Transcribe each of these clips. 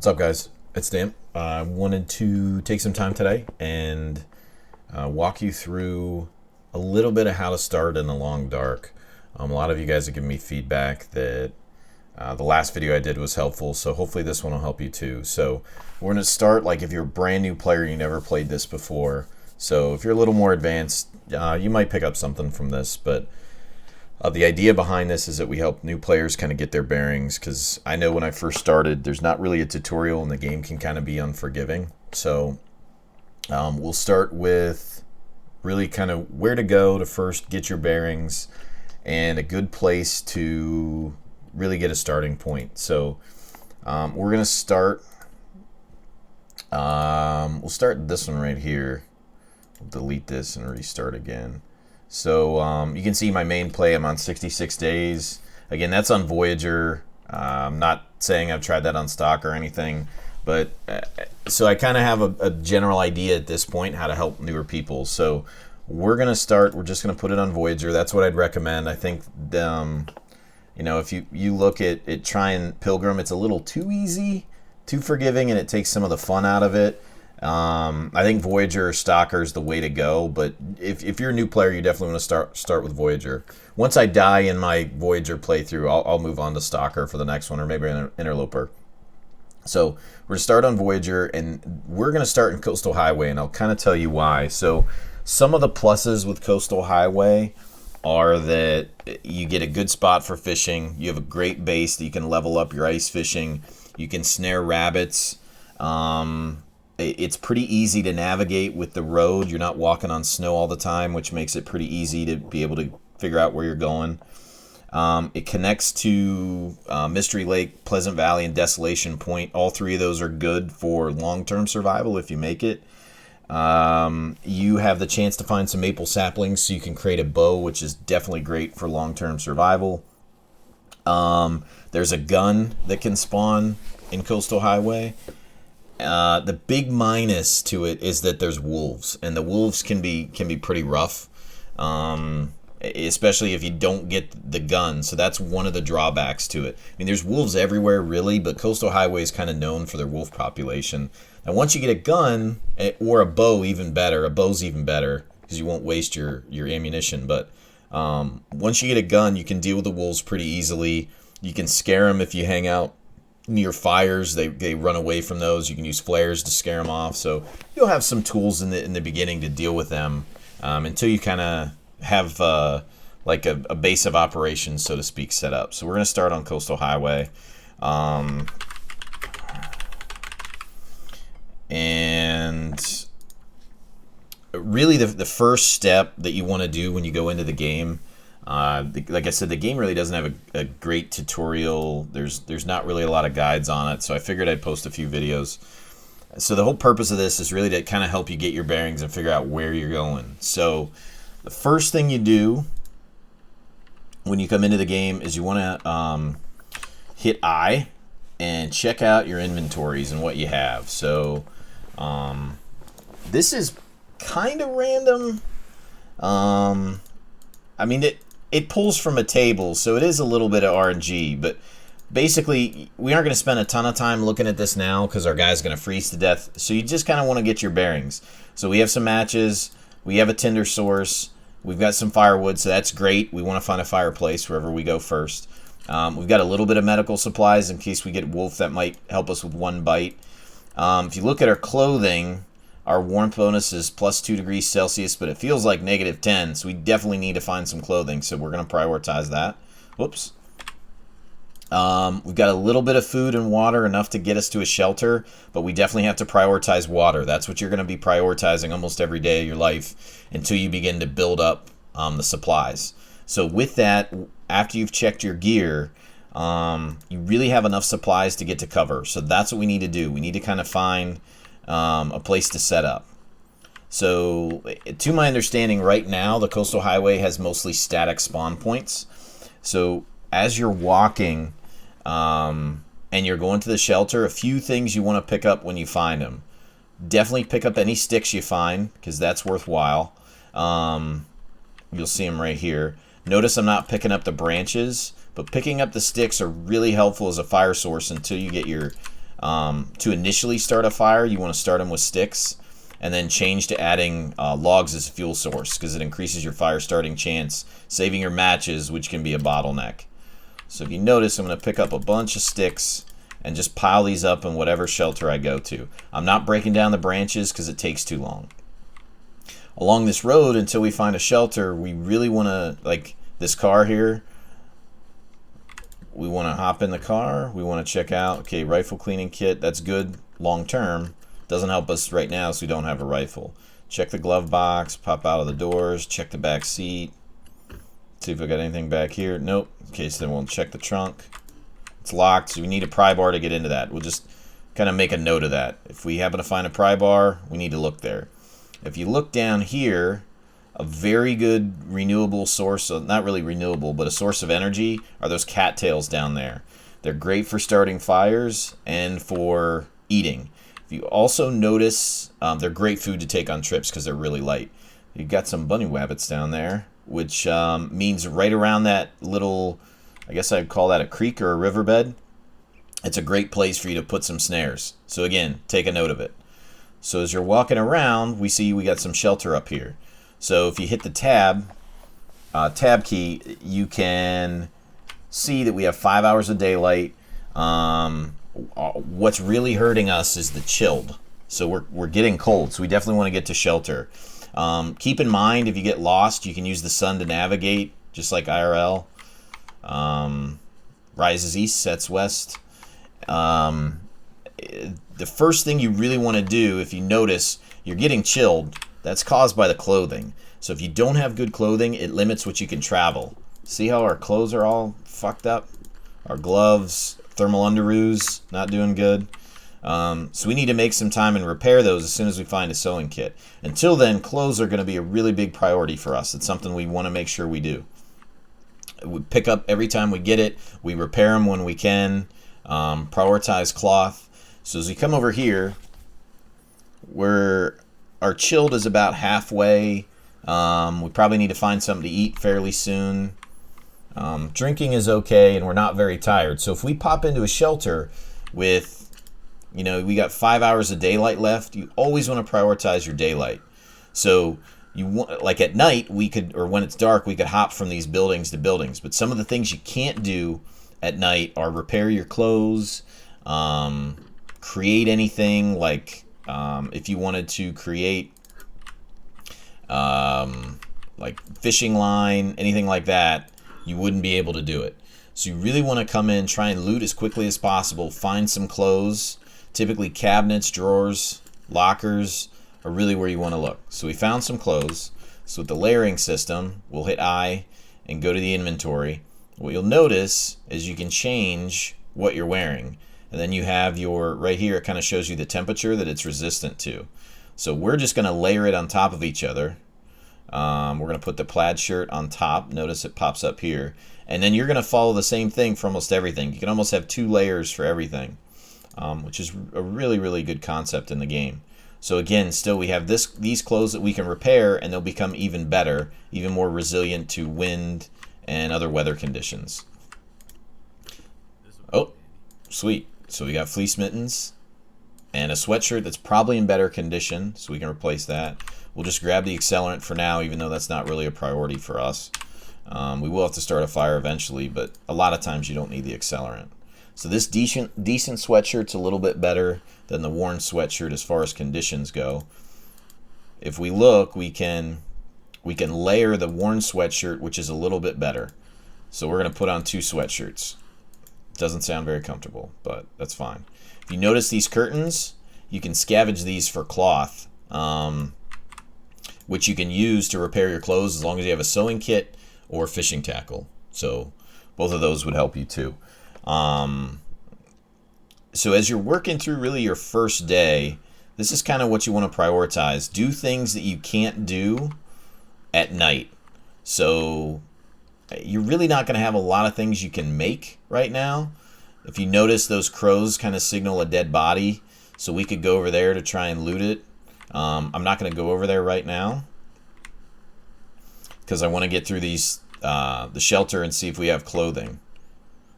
What's up, guys? It's Dan. I wanted to take some time today and walk you through a little bit of how to start in the long dark. A lot of you guys have given me feedback that the last video I did was helpful, so hopefully this one will help you too. So we're going to start like if you're a brand new player, you never played this before. So if you're a little more advanced, you might pick up something from this, but the idea behind this is that we help new players kind of get their bearings, because I know when I first started, there's not really a tutorial and the game can kind of be unforgiving. So we'll start with really kind of where to go to first get your bearings and a good place to really get a starting point. So we're going to start, we'll start this one right here. We'll delete this and restart again. So you can see my main play, I'm on 66 days. Again, that's on Voyager. I'm not saying I've tried that on stock or anything, but so I kind of have a general idea at this point how to help newer people. So we're going to start, we're just going to put it on Voyager. That's what I'd recommend. I think, you know, if you look at trying Pilgrim, it's a little too easy, too forgiving, and it takes some of the fun out of it. I think Voyager or Stalker is the way to go, but if you're a new player, you definitely want to start with Voyager. Once I die in my Voyager playthrough, I'll move on to Stalker for the next one, or maybe an Interloper. So we're going to start on Voyager, and we're going to start in Coastal Highway, and I'll kind of tell you why. So some of the pluses with Coastal Highway are that you get a good spot for fishing. You have a great base that you can level up your ice fishing. You can snare rabbits. It's pretty easy to navigate with the road. You're not walking on snow all the time, which makes it pretty easy to be able to figure out where you're going. It connects to Mystery Lake, Pleasant Valley, and Desolation Point. All three of those are good for long-term survival if you make it. You have the chance to find some maple saplings so you can create a bow, which is definitely great for long-term survival. There's a gun that can spawn in Coastal Highway. The big minus to it is that there's wolves, and the wolves can be pretty rough, especially if you don't get the gun. So that's one of the drawbacks to it. I mean, there's wolves everywhere, really, but Coastal Highway is kind of known for their wolf population. And once you get a gun, or a bow, even better. A bow's even better because you won't waste your ammunition. But once you get a gun, you can deal with the wolves pretty easily. You can scare them if you hang out near fires. They run away from those. You can use flares to scare them off. So you'll have some tools in the beginning to deal with them until you kind of have like a base of operations, so to speak, set up. So we're going to start on Coastal Highway. And really the first step that you want to do when you go into the game, like I said, the game really doesn't have a great tutorial. There's not really a lot of guides on it, so I figured I'd post a few videos. So the whole purpose of this is really to kind of help you get your bearings and figure out where you're going. So the first thing you do when you come into the game is you want to hit I and check out your inventories and what you have. So this is kind of random. I mean, it pulls from a table, so it is a little bit of RNG, but basically, we aren't going to spend a ton of time looking at this now because our guy's going to freeze to death, so you just kind of want to get your bearings. So we have some matches, we have a tinder source, we've got some firewood, so that's great. We want to find a fireplace wherever we go first. We've got a little bit of medical supplies in case we get wolf that might help us with one bite. If you look at our clothing, our warmth bonus is plus 2 degrees Celsius, but it feels like -10, so we definitely need to find some clothing, so we're going to prioritize that. Whoops. We've got a little bit of food and water, enough to get us to a shelter, but we definitely have to prioritize water. That's what you're going to be prioritizing almost every day of your life until you begin to build up the supplies. So with that, after you've checked your gear, you really have enough supplies to get to cover. So that's what we need to do. We need to kind of find a place to set up. So to my understanding right now, the Coastal Highway has mostly static spawn points. So as you're walking and you're going to the shelter, a few things you want to pick up when you find them. Definitely pick up any sticks you find, because that's worthwhile. You'll see them right here. Notice I'm not picking up the branches, but picking up the sticks are really helpful as a fire source until you get your To initially start a fire, you want to start them with sticks, and then change to adding logs as a fuel source, because it increases your fire starting chance, saving your matches, which can be a bottleneck. So if you notice, I'm going to pick up a bunch of sticks and just pile these up in whatever shelter I go to. I'm not breaking down the branches because it takes too long. Along this road, until we find a shelter, we really want to, like this car here, we want to hop in the car. We want to check out, okay, rifle cleaning kit. That's good long term. Doesn't help us right now, so we don't have a rifle. Check the glove box, pop out of the doors, check the back seat. See if we got anything back here. Nope. Okay, so then we'll check the trunk. It's locked, so we need a pry bar to get into that. We'll just kind of make a note of that. If we happen to find a pry bar, we need to look there. If you look down here, a very good renewable source, not really renewable, but a source of energy are those cattails down there. They're great for starting fires and for eating. If you also notice, they're great food to take on trips because they're really light. You've got some bunny rabbits down there, which means right around that little, I guess I'd call that a creek or a riverbed. It's a great place for you to put some snares. So again, take a note of it. So as you're walking around, we see we got some shelter up here. So if you hit the tab key, you can see that we have 5 hours of daylight. What's really hurting us is the chilled. So we're getting cold, so we definitely want to get to shelter. Keep in mind, if you get lost, you can use the sun to navigate, just like IRL. Rises east, sets west. The first thing you really want to do, if you notice you're getting chilled, that's caused by the clothing. So if you don't have good clothing, it limits what you can travel. See how our clothes are all fucked up? Our gloves, thermal underoos, not doing good. So we need to make some time and repair those as soon as we find a sewing kit. Until then, clothes are going to be a really big priority for us. It's something we want to make sure we do. We pick up every time we get it. We repair them when we can. Prioritize cloth. So as we come over here, our chilled is about halfway. We probably need to find something to eat fairly soon. Drinking is okay, and we're not very tired. So if we pop into a shelter with, we got 5 hours of daylight left, you always want to prioritize your daylight. So you want, like at night, we could, or when it's dark, we could hop from these buildings to buildings. But some of the things you can't do at night are repair your clothes, create anything like if you wanted to create like fishing line, anything like that, you wouldn't be able to do it. So you really want to come in, try and loot as quickly as possible, find some clothes. Typically cabinets, drawers, lockers are really where you want to look. So we found some clothes. So with the layering system, we'll hit I and go to the inventory. What you'll notice is you can change what you're wearing. And then you have your, right here, it kind of shows you the temperature that it's resistant to. So we're just going to layer it on top of each other. We're going to put the plaid shirt on top. Notice it pops up here. And then you're going to follow the same thing for almost everything. You can almost have 2 layers for everything, which is a really, really good concept in the game. So again, still we have these clothes that we can repair, and they'll become even better, even more resilient to wind and other weather conditions. Oh, sweet. So we got fleece mittens and a sweatshirt that's probably in better condition, so we can replace that. We'll just grab the accelerant for now, even though that's not really a priority for us. We will have to start a fire eventually, but a lot of times you don't need the accelerant. So this decent sweatshirt's a little bit better than the worn sweatshirt as far as conditions go. If we look, we can layer the worn sweatshirt, which is a little bit better. So we're going to put on 2 sweatshirts. Doesn't sound very comfortable, but that's fine. If you notice these curtains, you can scavenge these for cloth, which you can use to repair your clothes as long as you have a sewing kit or fishing tackle. So both of those would help you too. So as you're working through really your first day, this is kind of what you want to prioritize. Do things that you can't do at night. So you're really not going to have a lot of things you can make right now. If you notice, those crows kind of signal a dead body, so we could go over there to try and loot it. I'm not going to go over there right now because I want to get through these the shelter and see if we have clothing.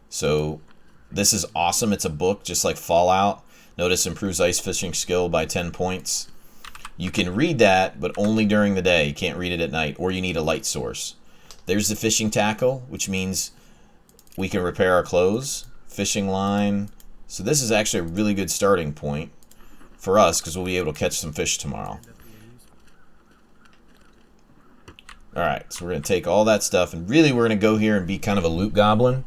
So this is awesome. It's a book just like Fallout. Notice improves ice fishing skill by 10 points. You can read that, but only during the day. You can't read it at night, or you need a light source. There's the fishing tackle, which means we can repair our clothes. Fishing line. So this is actually a really good starting point for us because we'll be able to catch some fish tomorrow. Alright, so we're going to take all that stuff, and really we're going to go here and be kind of a loot goblin.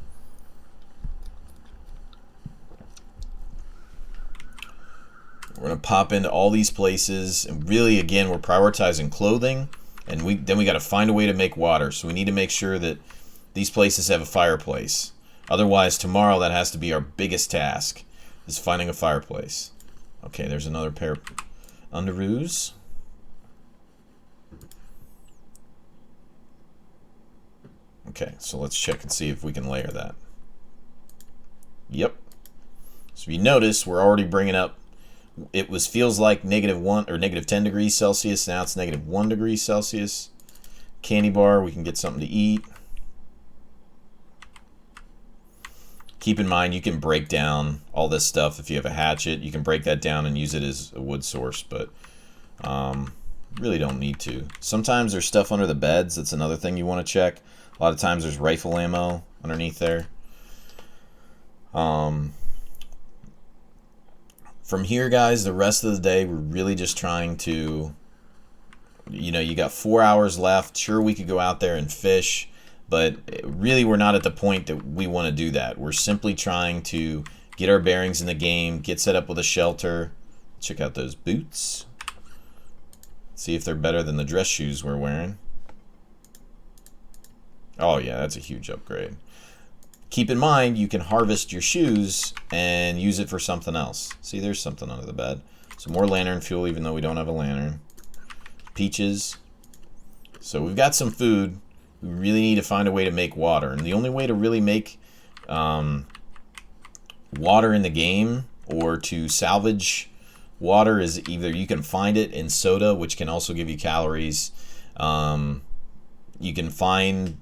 We're going to pop into all these places, and really, again, we're prioritizing clothing, and then we got to find a way to make water. So we need to make sure that these places have a fireplace. Otherwise, tomorrow that has to be our biggest task, is finding a fireplace. Okay, there's another pair of underoos. Okay, so let's check and see if we can layer that. Yep. So if you notice, we're already bringing up, it feels like -1 or -10 degrees Celsius. Now it's -1 degree Celsius. Candy bar, we can get something to eat. Keep in mind, you can break down all this stuff if you have a hatchet. You can break that down and use it as a wood source, but really don't need to. Sometimes there's stuff under the beds. That's another thing you want to check. A lot of times there's rifle ammo underneath there. From here, guys, the rest of the day, we're really just trying to, you got 4 hours left. Sure, we could go out there and fish, but really we're not at the point that we want to do that. We're simply trying to get our bearings in the game, get set up with a shelter. Check out those boots. See if they're better than the dress shoes we're wearing. Oh yeah, that's a huge upgrade. Keep in mind, you can harvest your shoes and use it for something else. See, there's something under the bed. Some more lantern fuel, even though we don't have a lantern. Peaches. So we've got some food. We really need to find a way to make water. And the only way to really make water in the game or to salvage water is either you can find it in soda, which can also give you calories. You can find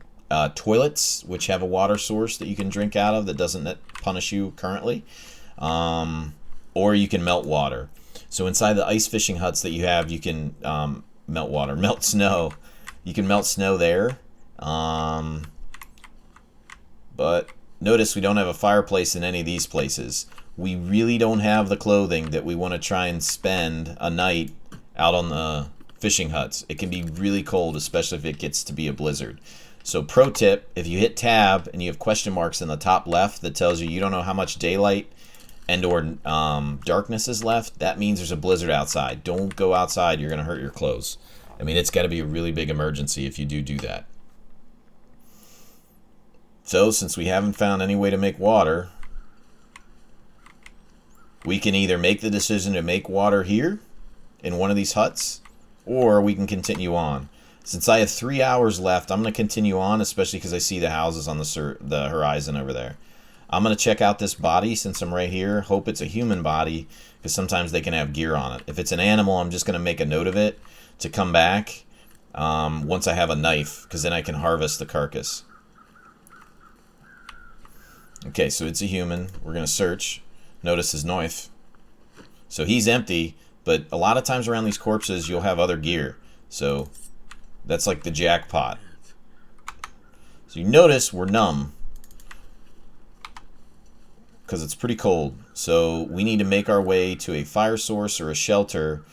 toilets, which have a water source that you can drink out of that doesn't punish you currently. Or you can melt water. So inside the ice fishing huts that you have, you can melt water, melt snow. You can melt snow there. But notice we don't have a fireplace in any of these places. We really don't have the clothing that we want to try and spend a night out on the fishing huts. It can be really cold, especially if it gets to be a blizzard. So pro tip, if you hit tab and you have question marks in the top left that tells you don't know how much daylight and or darkness is left, that means there's a blizzard outside. Don't go outside, you're going to hurt your clothes. I mean, it's got to be a really big emergency if you do that. So since we haven't found any way to make water, we can either make the decision to make water here in one of these huts, or we can continue on. Since I have 3 hours left, I'm going to continue on, especially because I see the houses on the horizon over there. I'm going to check out this body since I'm right here. Hope it's a human body, because sometimes they can have gear on it. If it's an animal, I'm just going to make a note of it to come back once I have a knife, because then I can harvest the carcass. Okay, so it's a human. We're going to search. Notice his knife. So he's empty, but a lot of times around these corpses, you'll have other gear. So that's like the jackpot. So you notice we're numb because it's pretty cold. So we need to make our way to a fire source or a shelter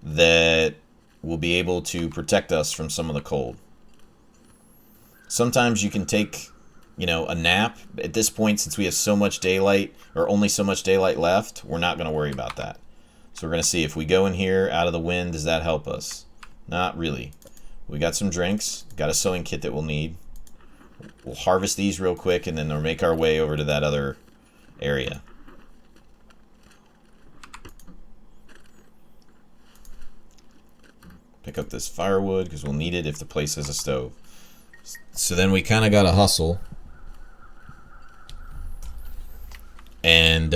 that will be able to protect us from some of the cold. Sometimes you can take, a nap. At this point, since we have so much daylight, or only so much daylight left, we're not going to worry about that. So we're going to see if we go in here out of the wind, does that help us? Not really. We got some drinks, got a sewing kit that we'll need. We'll harvest these real quick and then we'll make our way over to that other area. Pick up this firewood because we'll need it if the place has a stove. So then we kind of got to hustle. And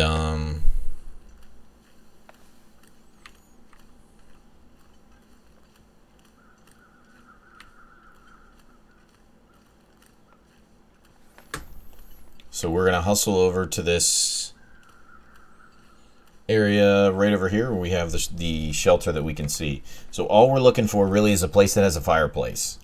so we're going to hustle over to this area right over here where we have the shelter that we can see. So all we're looking for really is a place that has a fireplace.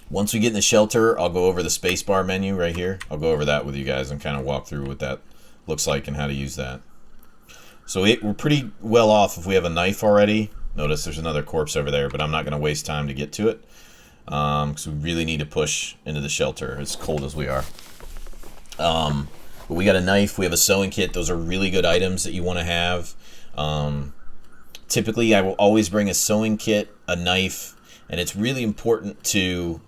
Once we get in the shelter, I'll go over the spacebar menu right here. I'll go over that with you guys and kind of walk through what that looks like and how to use that. So we're pretty well off if we have a knife already. Notice there's another corpse over there, but I'm not going to waste time to get to it because we really need to push into the shelter as cold as we are. But we got a knife. We have a sewing kit. Those are really good items that you want to have. Typically, I will always bring a sewing kit, a knife, and it's really important to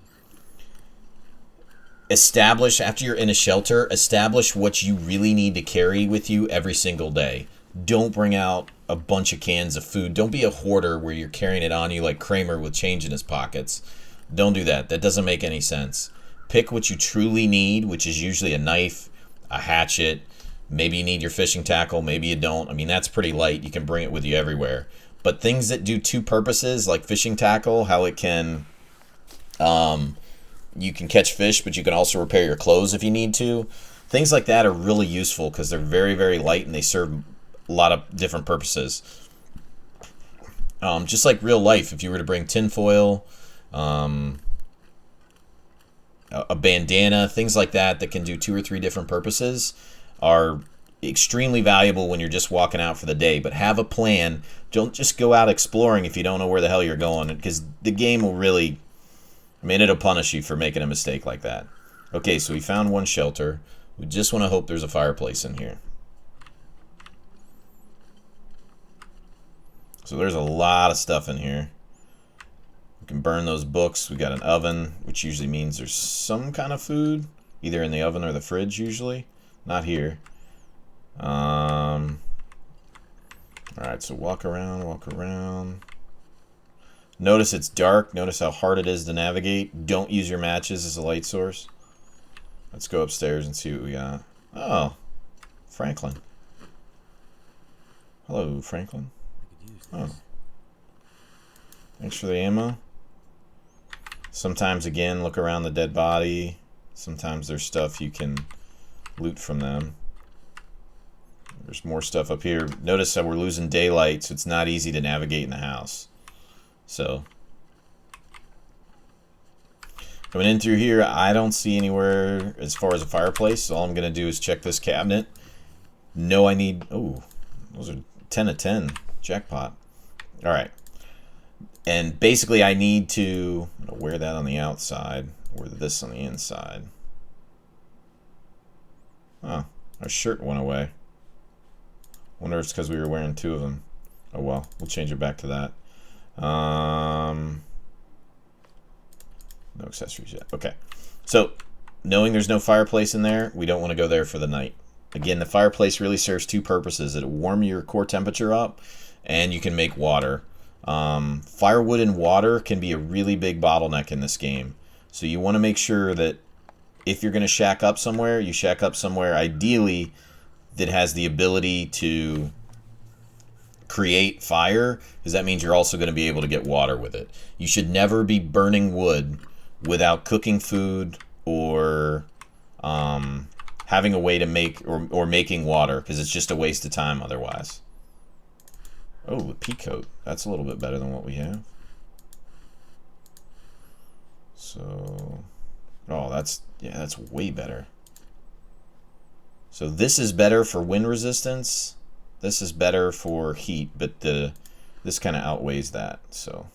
establish, after you're in a shelter, establish what you really need to carry with you every single day. Don't bring out a bunch of cans of food. Don't be a hoarder where you're carrying it on you like Kramer with change in his pockets. Don't do that. That doesn't make any sense. Pick what you truly need, which is usually a knife, a hatchet. Maybe you need your fishing tackle. Maybe you don't. I mean, that's pretty light. You can bring it with you everywhere. But things that do two purposes, like fishing tackle, how it can... you can catch fish, but you can also repair your clothes if you need to. Things like that are really useful because they're very, very light and they serve a lot of different purposes. Just like real life, if you were to bring tinfoil, a bandana, things like that that can do 2 or 3 different purposes are extremely valuable when you're just walking out for the day. But have a plan. Don't just go out exploring if you don't know where the hell you're going, because the game will really... I mean, it'll punish you for making a mistake like that. Okay, so we found one shelter. We just want to hope there's a fireplace in here. So there's a lot of stuff in here. We can burn those books. We got an oven, which usually means there's some kind of food, either in the oven or the fridge usually. Not here. Alright, so walk around, walk around. Notice it's dark. Notice how hard it is to navigate. Don't use your matches as a light source. Let's go upstairs and see what we got. Oh, Franklin. Hello, Franklin. Oh. Thanks for the ammo. Sometimes, again, look around the dead body. Sometimes there's stuff you can loot from them. There's more stuff up here. Notice how we're losing daylight, so it's not easy to navigate in the house. So, coming in through here, I don't see anywhere as far as a fireplace. So all I'm going to do is check this cabinet. No, I need... Oh, those are 10 of 10. Jackpot. Alright. And basically I need to... I'm going to wear that on the outside. Wear this on the inside. Oh, our shirt went away. Wonder if it's because we were wearing 2 of them. Oh well, we'll change it back to that. No accessories yet. Okay. So, knowing there's no fireplace in there, we don't want to go there for the night. Again, the fireplace really serves 2 purposes. It'll warm your core temperature up, and you can make water. Firewood and water can be a really big bottleneck in this game. So you want to make sure that if you're going to shack up somewhere, you shack up somewhere ideally that has the ability to create fire, because that means you're also going to be able to get water with it. You should never be burning wood without cooking food or having a way to make or making water, because it's just a waste of time otherwise. Oh, the pea coat. That's a little bit better than what we have. So, oh, that's way better. So this is better for wind resistance. This is better for heat, but this kind of outweighs that. So,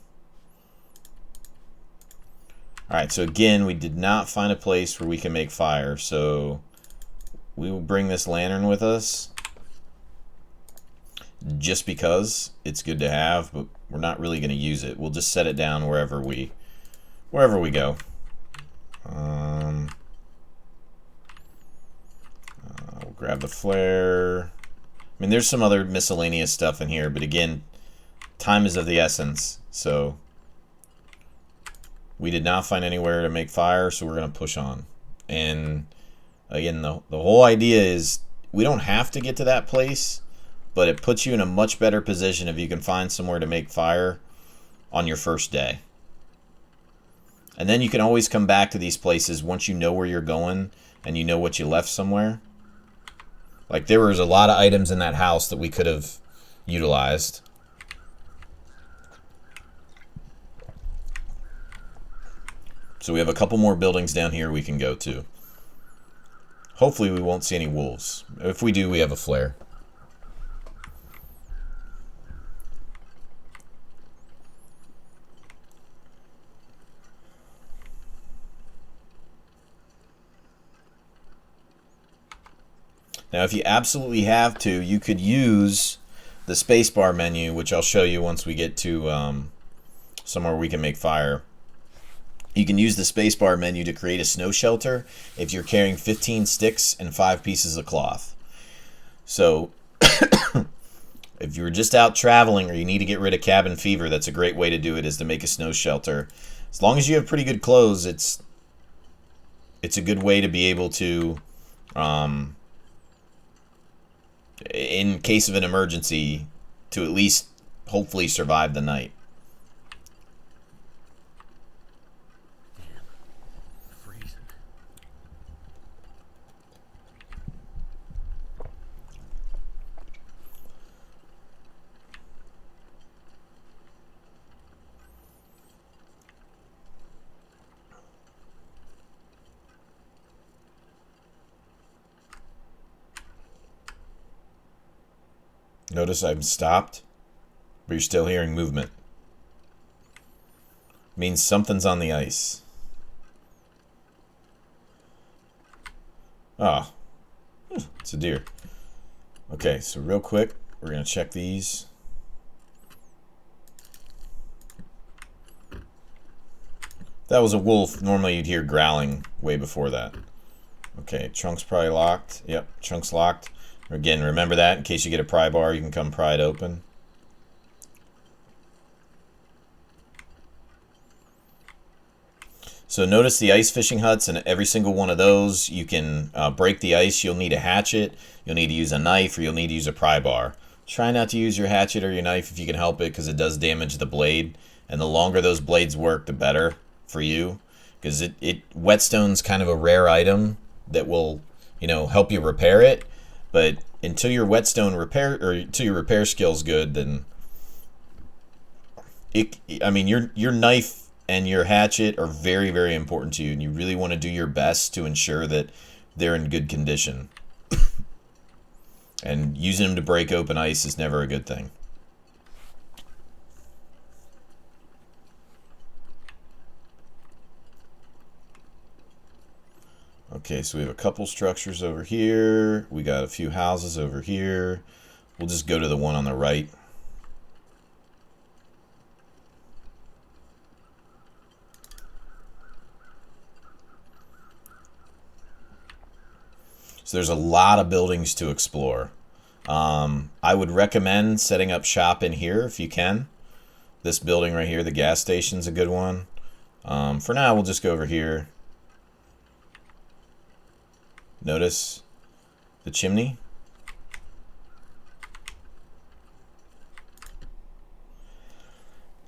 all right. So again, we did not find a place where we can make fire. So we will bring this lantern with us, just because it's good to have, but we're not really going to use it. We'll just set it down wherever we go. We'll grab the flare. I mean, there's some other miscellaneous stuff in here, but again, time is of the essence. So we did not find anywhere to make fire, so we're going to push on. And again, the whole idea is we don't have to get to that place, but it puts you in a much better position if you can find somewhere to make fire on your first day. And then you can always come back to these places once you know where you're going, and you know what you left somewhere. Like, there was a lot of items in that house that we could have utilized. So we have a couple more buildings down here we can go to. Hopefully we won't see any wolves. If we do, we have a flare. Now, if you absolutely have to, you could use the spacebar menu, which I'll show you once we get to somewhere we can make fire. You can use the spacebar menu to create a snow shelter if you're carrying 15 sticks and 5 pieces of cloth. So, if you're just out traveling or you need to get rid of cabin fever, that's a great way to do it, is to make a snow shelter. As long as you have pretty good clothes, it's a good way to be able to, in case of an emergency, to at least hopefully survive the night. Notice I'm stopped, but you're still hearing movement. Means something's on the ice. Ah, it's a deer. Okay, so real quick, we're going to check these. That was a wolf. Normally you'd hear growling way before that. Okay, trunk's probably locked. Yep, trunk's locked. Again, remember that in case you get a pry bar, you can come pry it open. So notice the ice fishing huts, and every single one of those, you can break the ice. You'll need a hatchet, you'll need to use a knife, or you'll need to use a pry bar. Try not to use your hatchet or your knife if you can help it, because it does damage the blade. And the longer those blades work, the better for you, because whetstone's kind of a rare item that will, help you repair it. But until your whetstone repair, or until your repair skill's good, then your knife and your hatchet are very, very important to you, and you really want to do your best to ensure that they're in good condition. And using them to break open ice is never a good thing. Okay, so we have a couple structures over here. We got a few houses over here. We'll just go to the one on the right. So there's a lot of buildings to explore. I would recommend setting up shop in here if you can. This building right here, the gas station's a good one. For now, we'll just go over here. Notice the chimney.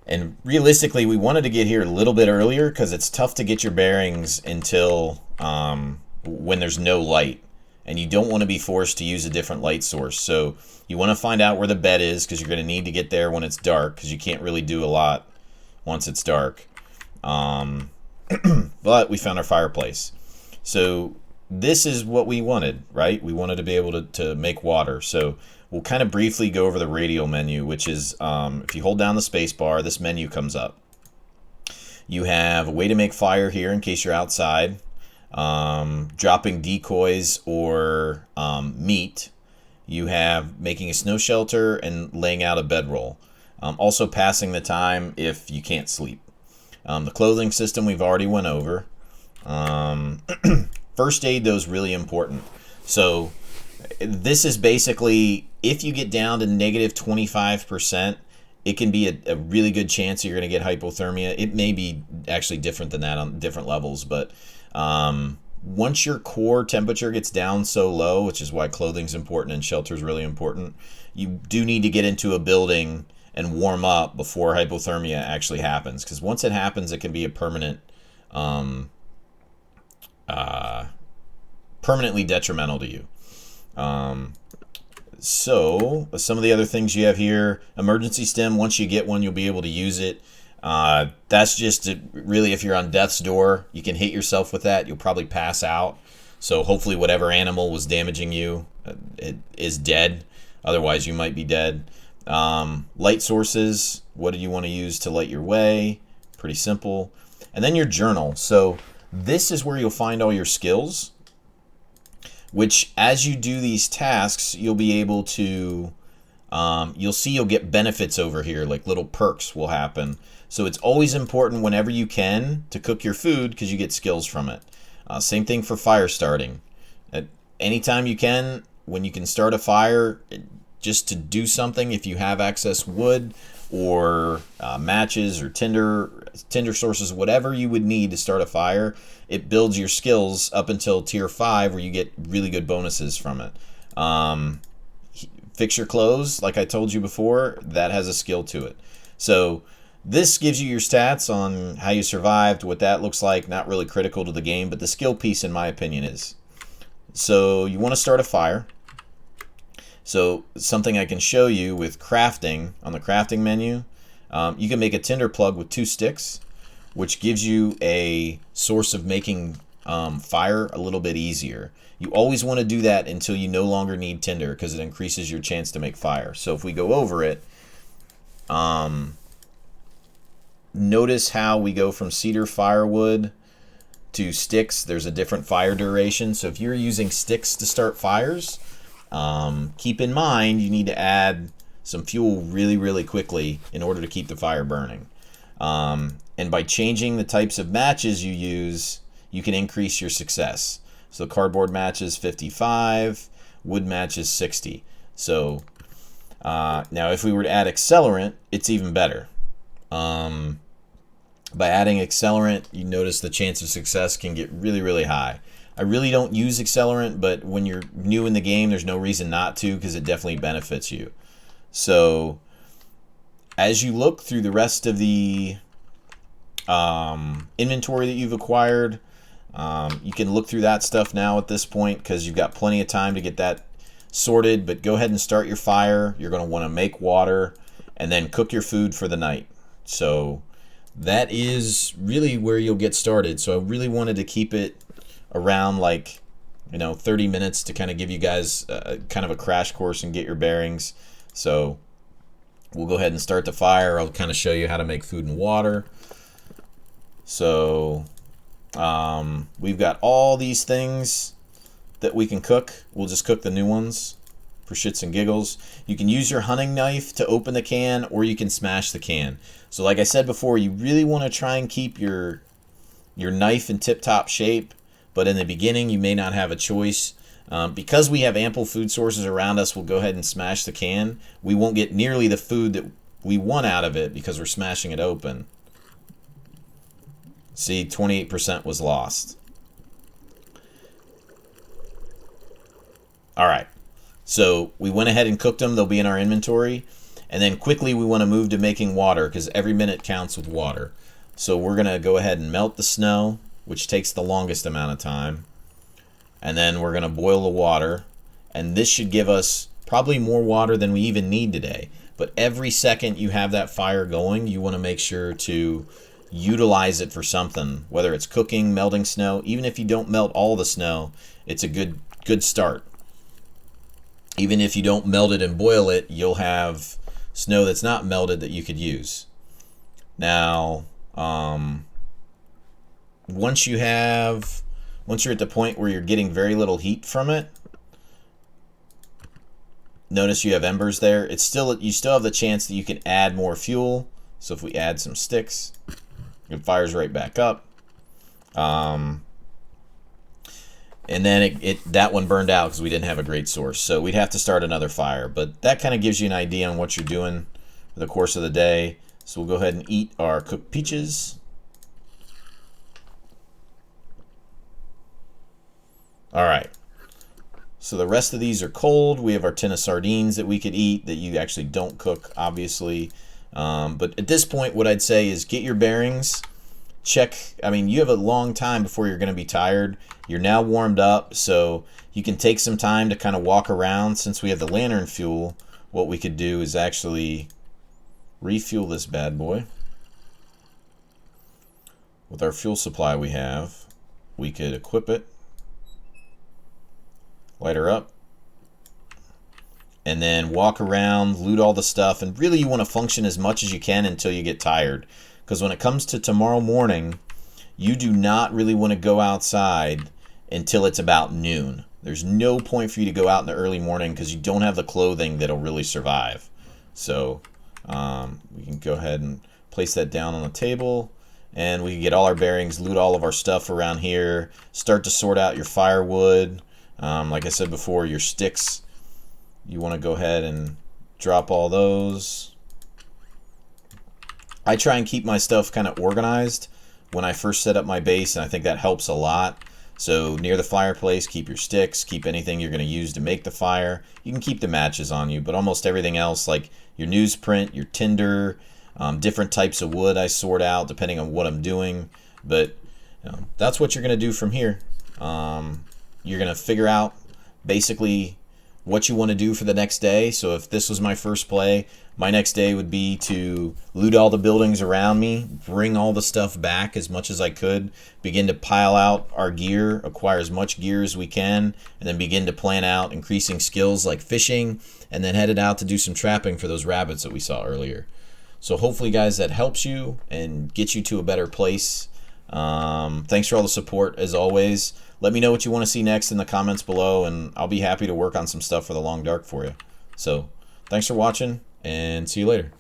And realistically, we wanted to get here a little bit earlier because it's tough to get your bearings until when there's no light. And you don't want to be forced to use a different light source. So you want to find out where the bed is, because you're going to need to get there when it's dark, because you can't really do a lot once it's dark. But we found our fireplace. So this is what we wanted, right? We wanted to be able to make water. So we'll kind of briefly go over the radial menu, which is if you hold down the space bar, this menu comes up. You have a way to make fire here in case you're outside, dropping decoys or meat. You have making a snow shelter and laying out a bedroll. Also passing the time if you can't sleep. The clothing system we've already went over. First aid, though, is really important. So this is basically, if you get down to negative 25%, it can be a really good chance you're going to get hypothermia. It may be actually different than that on different levels, but once your core temperature gets down so low, which is why clothing's important and shelter's really important, you do need to get into a building and warm up before hypothermia actually happens. Because once it happens, it can be a permanent permanently detrimental to you. So some of the other things you have here, emergency stim, once you get one, you'll be able to use it. That's just really, if you're on death's door, you can hit yourself with that. You'll probably pass out. So hopefully whatever animal was damaging you it is dead. Otherwise you might be dead. Light sources, what do you want to use to light your way? Pretty simple. And then your journal. So this is where you'll find all your skills, which as you do these tasks, you'll be able to, you'll see you'll get benefits over here, like little perks will happen. So it's always important whenever you can to cook your food because you get skills from it. Same thing for fire starting. Anytime you can, when you can start a fire, just to do something, if you have excess wood or matches or tinder sources, whatever you would need to start a fire, it builds your skills up until tier 5 where you get really good bonuses from it. Fix your clothes, like I told you before, that has a skill to it. So this gives you your stats on how you survived, what that looks like. Not really critical to the game, but the skill piece, in my opinion, is. So you want to start a fire. So something I can show you with crafting, on the crafting menu, you can make a tinder plug with 2 sticks, which gives you a source of making fire a little bit easier. You always want to do that until you no longer need tinder because it increases your chance to make fire. So if we go over it, notice how we go from cedar firewood to sticks. There's a different fire duration. So if you're using sticks to start fires, keep in mind you need to add some fuel really, really quickly in order to keep the fire burning. And by changing the types of matches you use, you can increase your success. So cardboard matches 55, wood matches 60. So now if we were to add accelerant, it's even better. By adding accelerant, you notice the chance of success can get really, really high. I really don't use accelerant, but when you're new in the game, there's no reason not to because it definitely benefits you. So as you look through the rest of the inventory that you've acquired, you can look through that stuff now at this point because you've got plenty of time to get that sorted. But go ahead and start your fire. You're going to want to make water and then cook your food for the night. So that is really where you'll get started. So I really wanted to keep it around 30 minutes to kind of give you guys kind of a crash course and get your bearings. So we'll go ahead and start the fire. I'll kind of show you how to make food and water. So we've got all these things that we can cook. We'll just cook the new ones for shits and giggles. You can use your hunting knife to open the can, or you can smash the can. So like I said before, you really want to try and keep your knife in tip-top shape, but in the beginning you may not have a choice. Because we have ample food sources around us, we'll go ahead and smash the can. We won't get nearly the food that we want out of it because we're smashing it open. See, 28% was lost. Alright, so we went ahead and cooked them. They'll be in our inventory. And then quickly we want to move to making water because every minute counts with water. So we're going to go ahead and melt the snow, which takes the longest amount of time. And then we're going to boil the water. And this should give us probably more water than we even need today. But every second you have that fire going, you want to make sure to utilize it for something. Whether it's cooking, melting snow. Even if you don't melt all the snow, it's a good start. Even if you don't melt it and boil it, you'll have snow that's not melted that you could use. Now, once you're at the point where you're getting very little heat from it, notice you have embers there. You still have the chance that you can add more fuel. So if we add some sticks, it fires right back up. And then that one burned out because we didn't have a great source. So we'd have to start another fire. But that kind of gives you an idea on what you're doing for the course of the day. So we'll go ahead and eat our cooked peaches. All right. So the rest of these are cold. We have our tin of sardines that we could eat that you actually don't cook, obviously. But at this point, what I'd say is get your bearings. check. I mean, you have a long time before you're going to be tired. You're now warmed up, so you can take some time to kind of walk around. Since we have the lantern fuel, what we could do is actually refuel this bad boy. With our fuel supply we have, we could equip it, light her up, and then walk around, loot all the stuff, and really you want to function as much as you can until you get tired. Because when it comes to tomorrow morning, you do not really want to go outside until it's about noon. There's no point for you to go out in the early morning because you don't have the clothing that'll really survive. So we can go ahead and place that down on the table, and we can get all our bearings, loot all of our stuff around here, start to sort out your firewood. Like I said before, your sticks, you want to go ahead and drop all those. I try and keep my stuff kind of organized when I first set up my base, and I think that helps a lot. So near the fireplace, keep your sticks, keep anything you're going to use to make the fire. You can keep the matches on you, but almost everything else, like your newsprint, your tinder, different types of wood I sort out depending on what I'm doing. But that's what you're going to do from here. You're going to figure out basically what you want to do for the next day. So if this was my first play, my next day would be to loot all the buildings around me, bring all the stuff back as much as I could, begin to pile out our gear, acquire as much gear as we can, and then begin to plan out increasing skills like fishing, and then headed out to do some trapping for those rabbits that we saw earlier. So hopefully, guys, that helps you and gets you to a better place. Thanks for all the support, as always. Let me know what you want to see next in the comments below, and I'll be happy to work on some stuff for the Long Dark for you. So, thanks for watching, and see you later.